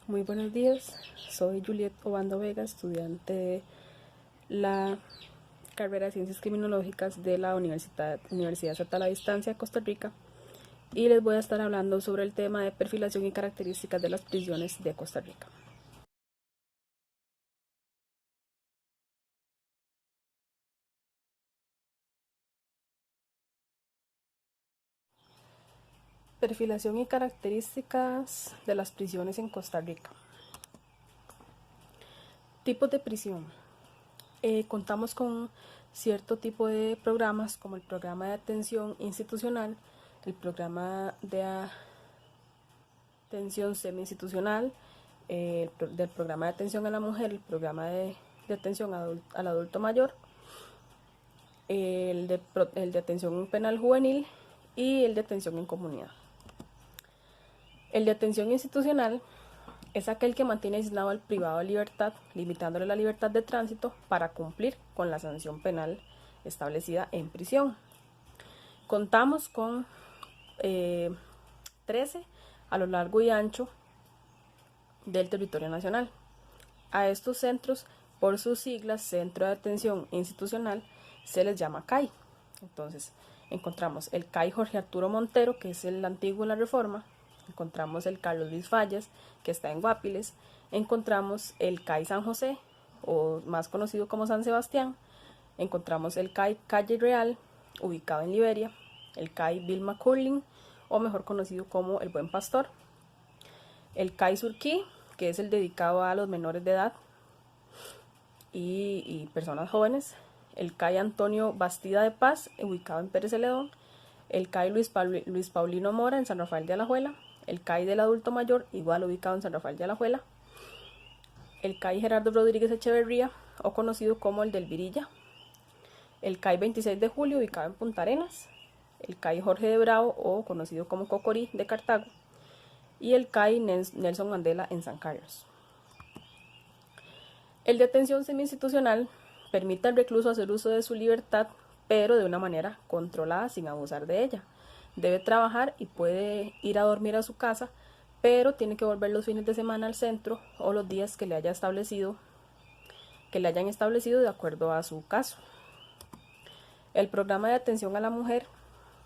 Muy buenos días, soy Juliet Obando Vega, estudiante de la carrera de Ciencias Criminológicas de la Universidad Estatal a Distancia de Costa Rica y les voy a estar hablando sobre el tema de perfilación y características de las prisiones de Costa Rica. Perfilación y características de las prisiones en Costa Rica. Tipos de prisión. Contamos con cierto tipo de programas como el programa de atención institucional, el programa de atención semi-institucional, del programa de atención a la mujer, el programa de atención al adulto mayor, el de atención penal juvenil y el de atención en comunidad. El de atención institucional es aquel que mantiene aislado al privado de libertad, limitándole la libertad de tránsito para cumplir con la sanción penal establecida en prisión. Contamos con 13 a lo largo y ancho del territorio nacional. A estos centros, por sus siglas, Centro de Atención Institucional, se les llama CAI. Entonces, encontramos el CAI Jorge Arturo Montero, que es el antiguo de la Reforma, encontramos el Carlos Luis Fallas, que está en Guapiles, encontramos el CAI San José, o más conocido como San Sebastián, encontramos el CAI Calle Real, ubicado en Liberia, el CAI Vilma Curling, o mejor conocido como el Buen Pastor, el CAI Surquí, que es el dedicado a los menores de edad y personas jóvenes, el CAI Antonio Bastida de Paz, ubicado en Pérez Celedón, el CAI Luis Paulino Mora en San Rafael de Alajuela, el CAI del Adulto Mayor, igual ubicado en San Rafael de Alajuela, el CAI Gerardo Rodríguez Echeverría, o conocido como el del Virilla, el CAI 26 de Julio, ubicado en Punta Arenas, el CAI Jorge de Bravo, o conocido como Cocorí, de Cartago, y el CAI Nelson Mandela en San Carlos. El de atención semi-institucional permite al recluso hacer uso de su libertad, pero de una manera controlada, sin abusar de ella. Debe trabajar y puede ir a dormir a su casa, pero tiene que volver los fines de semana al centro o los días que le hayan establecido de acuerdo a su caso. El programa de atención a la mujer,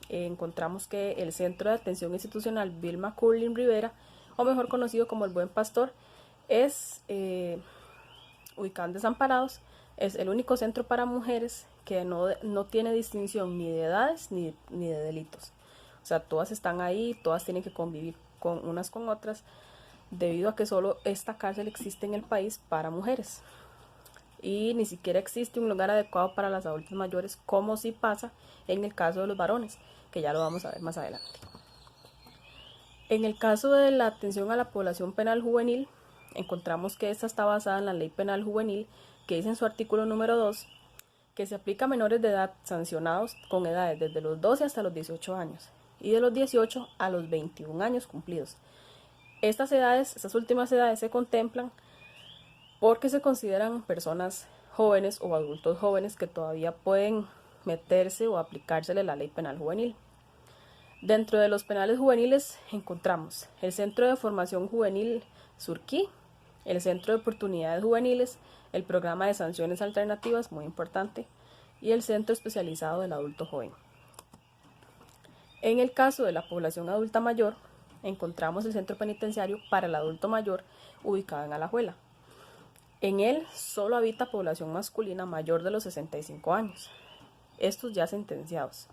encontramos que el Centro de Atención Institucional Vilma Curling Rivera, o mejor conocido como el Buen Pastor, es ubicado en Desamparados, es el único centro para mujeres que no tiene distinción ni de edades ni de delitos. O sea, todas están ahí, todas tienen que convivir con unas con otras, debido a que solo esta cárcel existe en el país para mujeres. Y ni siquiera existe un lugar adecuado para las adultas mayores, como sí pasa en el caso de los varones, que ya lo vamos a ver más adelante. En el caso de la atención a la población penal juvenil, encontramos que esta está basada en la Ley Penal Juvenil, que dice en su artículo número 2 que se aplica a menores de edad sancionados con edades desde los 12 hasta los 18 años y de los 18 a los 21 años cumplidos. Estas últimas edades se contemplan porque se consideran personas jóvenes o adultos jóvenes que todavía pueden meterse o aplicársele la Ley Penal Juvenil. Dentro de los penales juveniles encontramos el Centro de Formación Juvenil Surquí, el Centro de Oportunidades Juveniles, el Programa de Sanciones Alternativas, muy importante, y el Centro Especializado del Adulto Joven. En el caso de la población adulta mayor, encontramos el Centro Penitenciario para el Adulto Mayor, ubicado en Alajuela. En él solo habita población masculina mayor de los 65 años, estos ya sentenciados,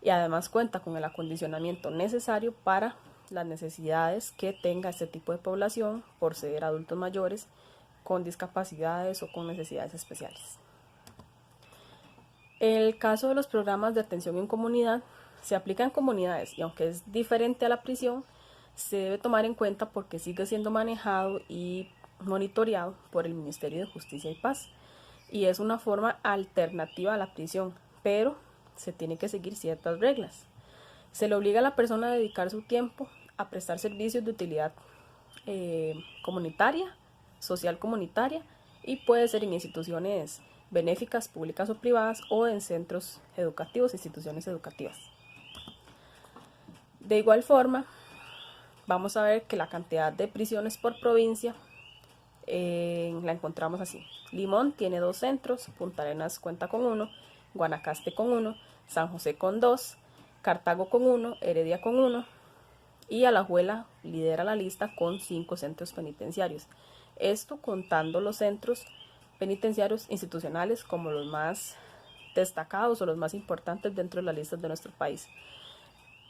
y además cuenta con el acondicionamiento necesario para las necesidades que tenga este tipo de población por ser adultos mayores con discapacidades o con necesidades especiales. El caso de los programas de atención en comunidad se aplica en comunidades y aunque es diferente a la prisión, se debe tomar en cuenta porque sigue siendo manejado y monitoreado por el Ministerio de Justicia y Paz y es una forma alternativa a la prisión, pero se tiene que seguir ciertas reglas. Se le obliga a la persona a dedicar su tiempo a prestar servicios de utilidad comunitaria, social comunitaria, y puede ser en instituciones benéficas, públicas o privadas, o en centros educativos, instituciones educativas. De igual forma, vamos a ver que la cantidad de prisiones por provincia la encontramos así. Limón tiene 2 centros, Punta Arenas cuenta con 1, Guanacaste con 1, San José con 2, Cartago con 1, Heredia con 1 y Alajuela lidera la lista con 5 centros penitenciarios. Esto contando los centros penitenciarios institucionales como los más destacados o los más importantes dentro de las listas de nuestro país.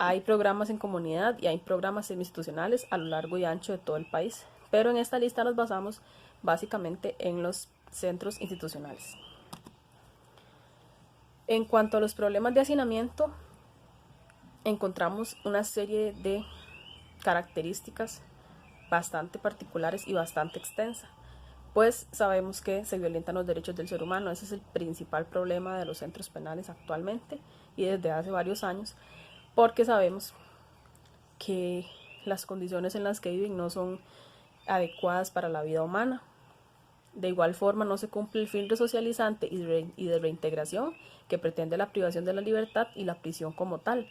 Hay programas en comunidad y hay programas semi-institucionales a lo largo y ancho de todo el país, pero en esta lista nos basamos básicamente en los centros institucionales. En cuanto a los problemas de hacinamiento, encontramos una serie de características bastante particulares y bastante extensas, pues sabemos que se violentan los derechos del ser humano. Ese es el principal problema de los centros penales actualmente y desde hace varios años, porque sabemos que las condiciones en las que viven no son adecuadas para la vida humana. De igual forma, no se cumple el fin resocializante y de reintegración que pretende la privación de la libertad y la prisión como tal.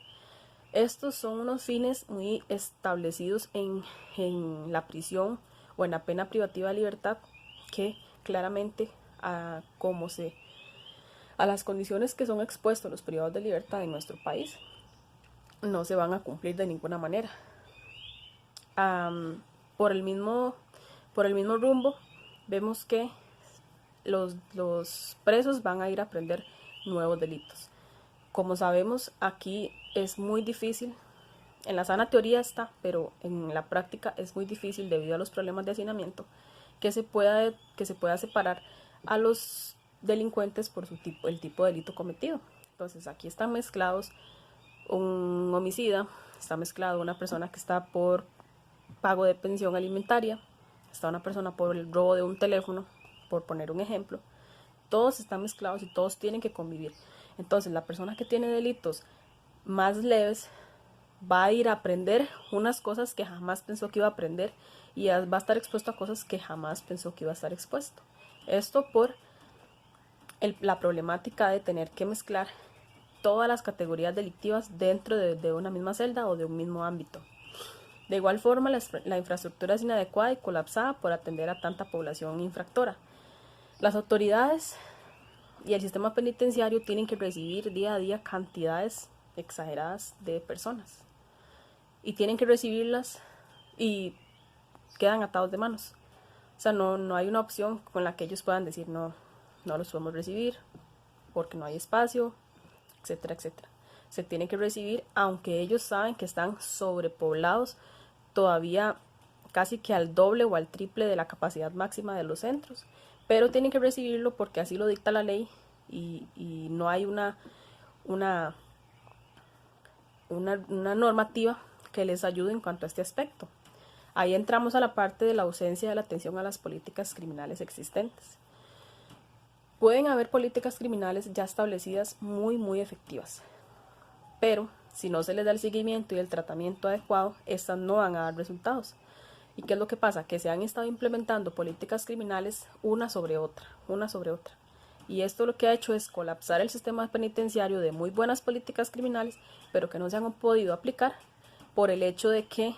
Estos son unos fines muy establecidos en la prisión o en la pena privativa de libertad, que claramente a las condiciones que son expuestos los privados de libertad en nuestro país no se van a cumplir de ninguna manera. Por el mismo rumbo, vemos que los presos van a ir a aprender nuevos delitos. Como sabemos, aquí es muy difícil, en la sana teoría está, pero en la práctica es muy difícil debido a los problemas de hacinamiento que se pueda separar a los delincuentes por el tipo de delito cometido. Entonces aquí están mezclados un homicida, está mezclado una persona que está por pago de pensión alimentaria, está una persona por el robo de un teléfono, por poner un ejemplo. Todos están mezclados y todos tienen que convivir. Entonces la persona que tiene delitos más leves va a ir a aprender unas cosas que jamás pensó que iba a aprender y va a estar expuesto a cosas que jamás pensó que iba a estar expuesto. Esto por la problemática de tener que mezclar todas las categorías delictivas dentro de una misma celda o de un mismo ámbito. De igual forma, la infraestructura es inadecuada y colapsada por atender a tanta población infractora. Las autoridades y el sistema penitenciario tienen que recibir día a día cantidades exageradas de personas y tienen que recibirlas y quedan atados de manos. O sea, no hay una opción con la que ellos puedan decir no los podemos recibir porque no hay espacio, etcétera, etcétera. Se tienen que recibir aunque ellos saben que están sobrepoblados, todavía casi que al doble o al triple de la capacidad máxima de los centros, pero tienen que recibirlo porque así lo dicta la ley y no hay una normativa que les ayude en cuanto a este aspecto. Ahí entramos a la parte de la ausencia de la atención a las políticas criminales existentes. Pueden haber políticas criminales ya establecidas muy efectivas, pero si no se les da el seguimiento y el tratamiento adecuado, estas no van a dar resultados. ¿Y qué es lo que pasa? Que se han estado implementando políticas criminales una sobre otra. Y esto lo que ha hecho es colapsar el sistema penitenciario de muy buenas políticas criminales, pero que no se han podido aplicar por el hecho de que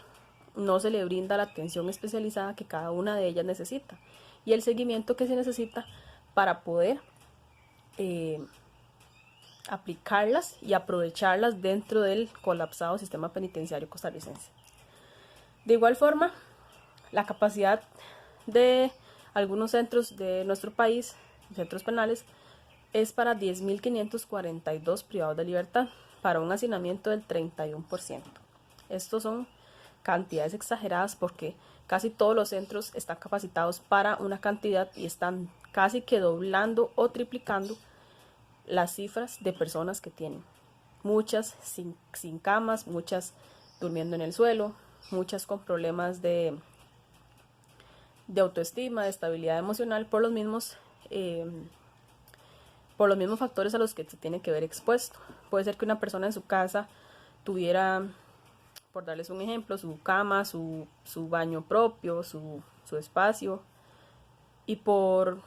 no se le brinda la atención especializada que cada una de ellas necesita y el seguimiento que se necesita para poder aplicarlas y aprovecharlas dentro del colapsado sistema penitenciario costarricense. De igual forma, la capacidad de algunos centros de nuestro país, centros penales, es para 10.542 privados de libertad, para un hacinamiento del 31%. Estos son cantidades exageradas porque casi todos los centros están capacitados para una cantidad y están casi que doblando o triplicando las cifras de personas que tienen. Muchas sin camas, muchas durmiendo en el suelo, muchas con problemas de autoestima, de estabilidad emocional por los mismos factores a los que se tiene que ver expuesto. Puede ser que una persona en su casa tuviera, por darles un ejemplo, su cama, su baño propio, su espacio, y poniendo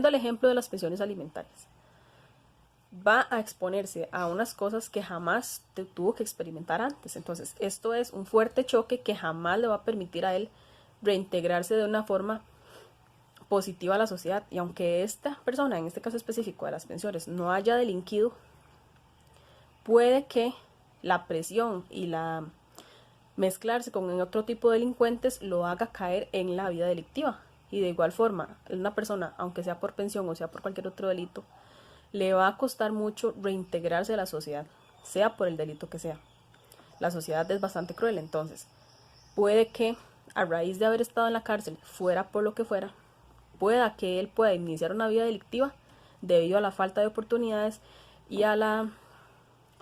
el ejemplo de las pensiones alimentarias. va a exponerse a unas cosas que jamás tuvo que experimentar antes. Entonces, esto es un fuerte choque que jamás le va a permitir a él reintegrarse de una forma positiva a la sociedad. Y aunque esta persona, en este caso específico de las pensiones, no haya delinquido, puede que la presión y la mezclarse con otro tipo de delincuentes lo haga caer en la vida delictiva. Y de igual forma, una persona, aunque sea por pensión o sea por cualquier otro delito, le va a costar mucho reintegrarse a la sociedad, sea por el delito que sea. La sociedad es bastante cruel, entonces puede que a raíz de haber estado en la cárcel, fuera por lo que fuera, pueda que él pueda iniciar una vida delictiva debido a la falta de oportunidades y a la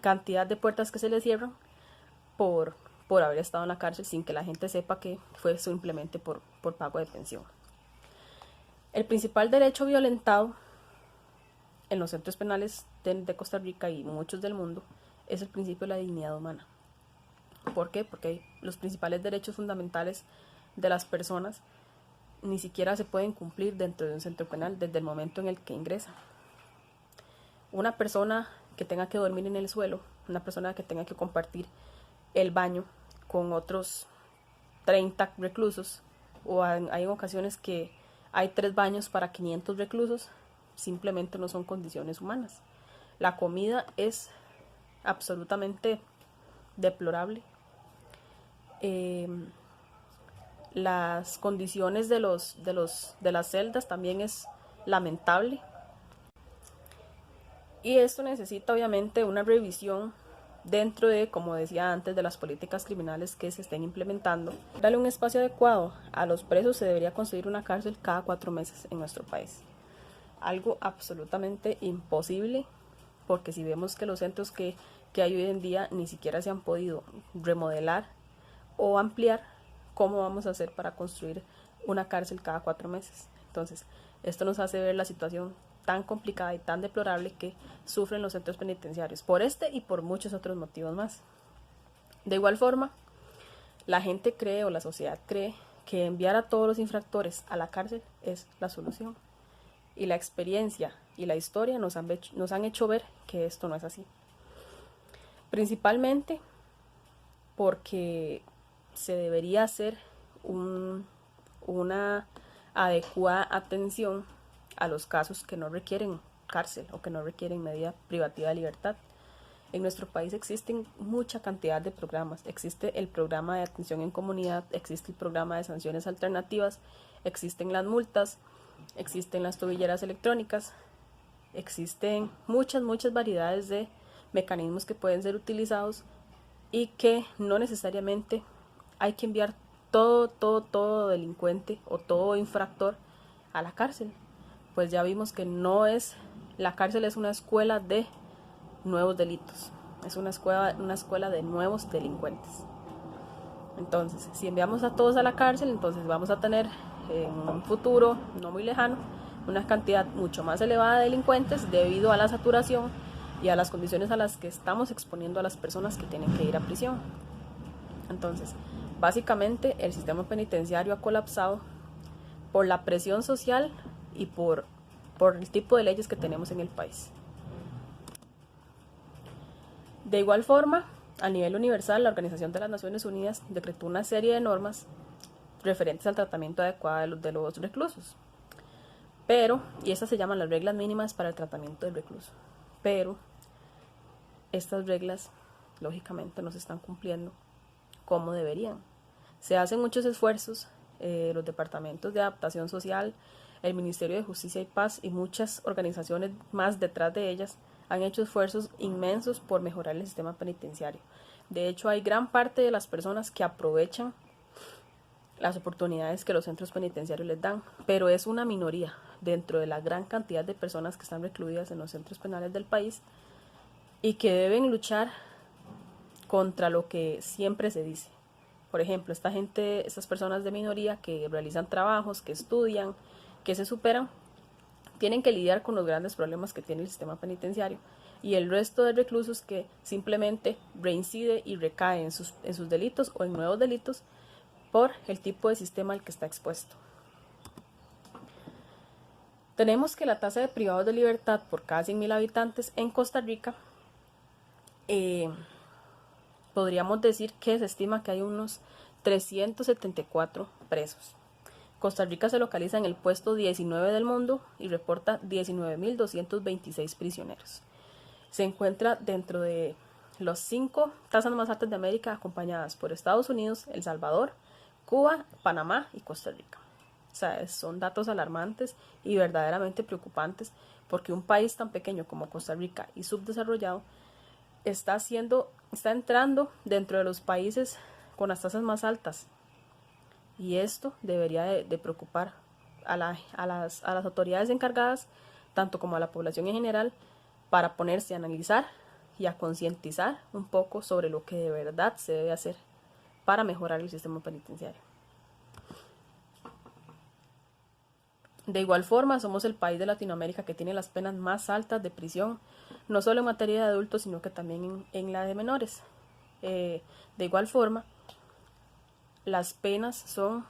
cantidad de puertas que se le cierran por haber estado en la cárcel sin que la gente sepa que fue simplemente por pago de pensión. El principal derecho violentado en los centros penales de Costa Rica y muchos del mundo es el principio de la dignidad humana. ¿Por qué? Porque los principales derechos fundamentales de las personas ni siquiera se pueden cumplir dentro de un centro penal desde el momento en el que ingresa. Una persona que tenga que dormir en el suelo, una persona que tenga que compartir el baño con otros 30 reclusos, o hay ocasiones que hay 3 baños para 500 reclusos, simplemente no son condiciones humanas. La comida es absolutamente deplorable. Las condiciones de las celdas también es lamentable. Y esto necesita obviamente una revisión dentro de, como decía antes, de las políticas criminales que se estén implementando. Darle un espacio adecuado a los presos, se debería construir una cárcel cada 4 meses en nuestro país. Algo absolutamente imposible, porque si vemos que los centros que hay hoy en día ni siquiera se han podido remodelar o ampliar, ¿cómo vamos a hacer para construir una cárcel cada 4 meses? Entonces, esto nos hace ver la situación tan complicada y tan deplorable que sufren los centros penitenciarios por este y por muchos otros motivos más. De igual forma, la gente cree, o la sociedad cree, que enviar a todos los infractores a la cárcel es la solución. Y la experiencia y la historia nos han hecho ver que esto no es así. Principalmente porque se debería hacer una adecuada atención a los casos que no requieren cárcel o que no requieren medida privativa de libertad. En nuestro país existen mucha cantidad de programas. Existe el programa de atención en comunidad, existe el programa de sanciones alternativas, existen las multas, existen las tobilleras electrónicas, existen muchas variedades de mecanismos que pueden ser utilizados y que no necesariamente hay que enviar todo delincuente o todo infractor a la cárcel. Pues ya vimos que la cárcel es una escuela de nuevos delitos, es una escuela de nuevos delincuentes. Entonces, si enviamos a todos a la cárcel, entonces vamos a tener en un futuro no muy lejano una cantidad mucho más elevada de delincuentes debido a la saturación y a las condiciones a las que estamos exponiendo a las personas que tienen que ir a prisión. Entonces, básicamente el sistema penitenciario ha colapsado por la presión social y por el tipo de leyes que tenemos en el país. De igual forma, a nivel universal, la Organización de las Naciones Unidas decretó una serie de normas referentes al tratamiento adecuado de los reclusos. Y estas se llaman las reglas mínimas para el tratamiento del recluso. Pero estas reglas, lógicamente, no se están cumpliendo como deberían. Se hacen muchos esfuerzos, los departamentos de adaptación social, el Ministerio de Justicia y Paz y muchas organizaciones más detrás de ellas han hecho esfuerzos inmensos por mejorar el sistema penitenciario. De hecho, hay gran parte de las personas que aprovechan las oportunidades que los centros penitenciarios les dan, pero es una minoría dentro de la gran cantidad de personas que están recluidas en los centros penales del país y que deben luchar contra lo que siempre se dice. Por ejemplo, estas personas de minoría que realizan trabajos, que estudian, que se superan, tienen que lidiar con los grandes problemas que tiene el sistema penitenciario, y el resto de reclusos que simplemente reincide y recae en sus delitos o en nuevos delitos por el tipo de sistema al que está expuesto. Tenemos que la tasa de privados de libertad por cada 100.000 habitantes en Costa Rica, podríamos decir que se estima que hay unos 374 presos. Costa Rica se localiza en el puesto 19 del mundo y reporta 19.226 prisioneros. Se encuentra dentro de los 5 tasas más altas de América, acompañadas por Estados Unidos, El Salvador, Cuba, Panamá y Costa Rica. O sea, son datos alarmantes y verdaderamente preocupantes, porque un país tan pequeño como Costa Rica y subdesarrollado está entrando dentro de los países con las tasas más altas. Y esto debería de preocupar a las autoridades encargadas, tanto como a la población en general, para ponerse a analizar y a concientizar un poco sobre lo que de verdad se debe hacer para mejorar el sistema penitenciario. De igual forma, somos el país de Latinoamérica que tiene las penas más altas de prisión, no solo en materia de adultos, sino que también en la de menores. De igual forma, las penas son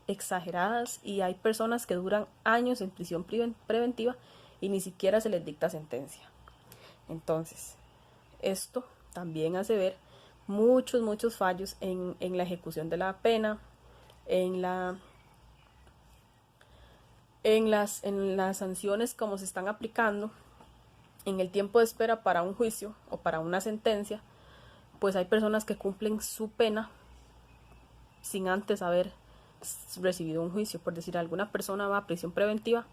exageradas y hay personas que duran años en prisión preventiva y ni siquiera se les dicta sentencia. Entonces, esto también hace ver muchos fallos en la ejecución de la pena, en las sanciones como se están aplicando, en el tiempo de espera para un juicio o para una sentencia. Pues hay personas que cumplen su pena sin antes haber recibido un juicio. Por decir, alguna persona va a prisión preventiva,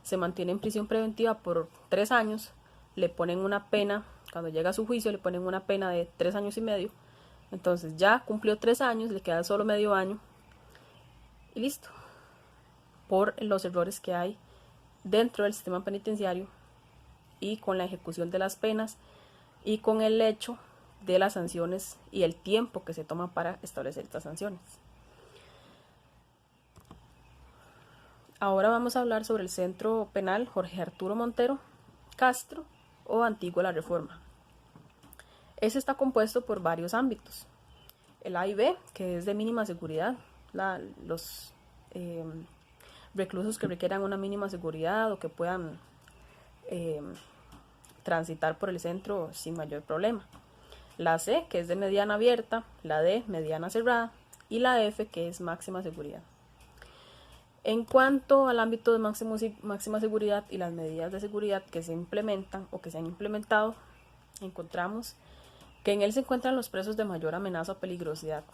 se mantiene en prisión preventiva por 3 años, le ponen una pena, cuando llega a su juicio le ponen una pena de 3 años y medio, entonces ya cumplió 3 años, le queda solo medio año y listo, por los errores que hay dentro del sistema penitenciario y con la ejecución de las penas y con el hecho de las sanciones y el tiempo que se toma para establecer estas sanciones. Ahora vamos a hablar sobre el Centro Penal Jorge Arturo Montero Castro o Antigua La Reforma. Ese está compuesto por varios ámbitos. El A y B, que es de mínima seguridad, los reclusos que requieran una mínima seguridad o que puedan transitar por el centro sin mayor problema. La C, que es de mediana abierta, la D, mediana cerrada, y la F, que es máxima seguridad. En cuanto al ámbito de máxima seguridad y las medidas de seguridad que se implementan o que se han implementado, encontramos que en él se encuentran los presos de mayor amenaza o peligrosidad,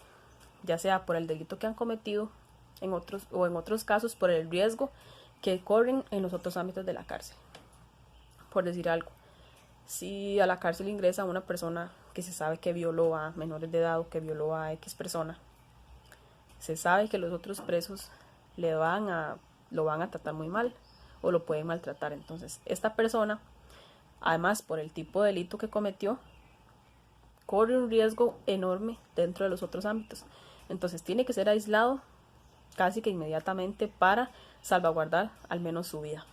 ya sea por el delito que han cometido en otros casos por el riesgo que corren en los otros ámbitos de la cárcel. Por decir algo, si a la cárcel ingresa una persona que se sabe que violó a menores de edad o que violó a X persona, se sabe que los otros presos lo van a tratar muy mal o lo pueden maltratar. Entonces, esta persona, además por el tipo de delito que cometió, corre un riesgo enorme dentro de los otros ámbitos. Entonces, tiene que ser aislado casi que inmediatamente para salvaguardar al menos su vida.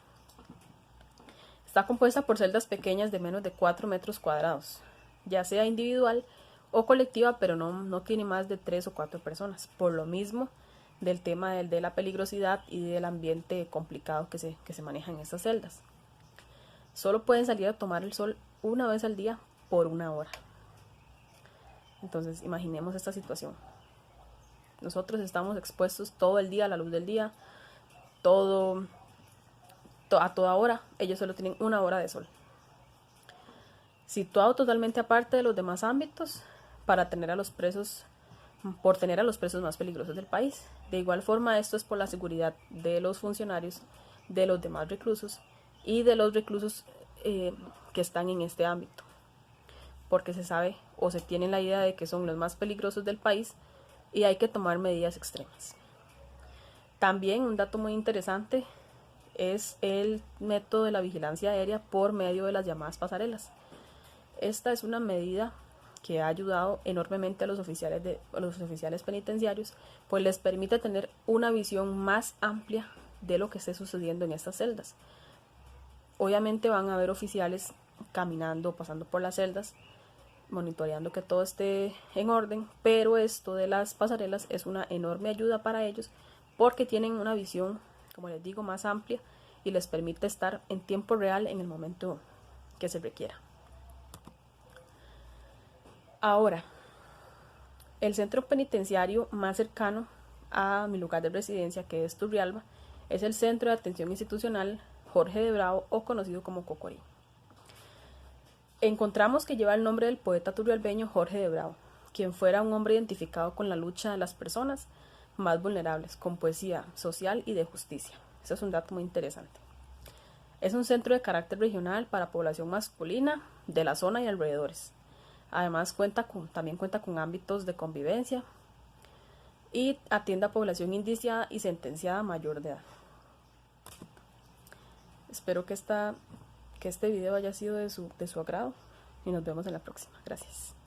Está compuesta por celdas pequeñas de menos de 4 metros cuadrados, ya sea individual o colectiva, pero no tiene más de 3 o 4 personas, por lo mismo del tema de la peligrosidad y del ambiente complicado que se maneja en estas celdas. Solo pueden salir a tomar el sol una vez al día por 1 hora. Entonces, imaginemos esta situación. Nosotros estamos expuestos todo el día a la luz del día, a toda hora. Ellos solo tienen 1 hora de sol, situado totalmente aparte de los demás ámbitos por tener a los presos más peligrosos del país. De igual forma, esto es por la seguridad de los funcionarios, de los demás reclusos y de los reclusos que están en este ámbito, porque se sabe o se tiene la idea de que son los más peligrosos del país y hay que tomar medidas extremas. También un dato muy interesante es el método de la vigilancia aérea por medio de las llamadas pasarelas. Esta es una medida que ha ayudado enormemente a los oficiales penitenciarios, pues les permite tener una visión más amplia de lo que esté sucediendo en estas celdas. Obviamente van a haber oficiales caminando, pasando por las celdas, monitoreando que todo esté en orden, pero esto de las pasarelas es una enorme ayuda para ellos porque tienen una visión, como les digo, más amplia y les permite estar en tiempo real en el momento que se requiera. Ahora, el centro penitenciario más cercano a mi lugar de residencia, que es Turrialba, es el Centro de Atención Institucional Jorge de Bravo, o conocido como Cocorí. Encontramos que lleva el nombre del poeta turrialbeño Jorge de Bravo, quien fuera un hombre identificado con la lucha de las personas más vulnerables, con poesía social y de justicia. Eso es un dato muy interesante. Es un centro de carácter regional para población masculina de la zona y alrededores. Además también cuenta con ámbitos de convivencia y atiende a población indiciada y sentenciada mayor de edad. Espero que este video haya sido de su agrado y nos vemos en la próxima. Gracias.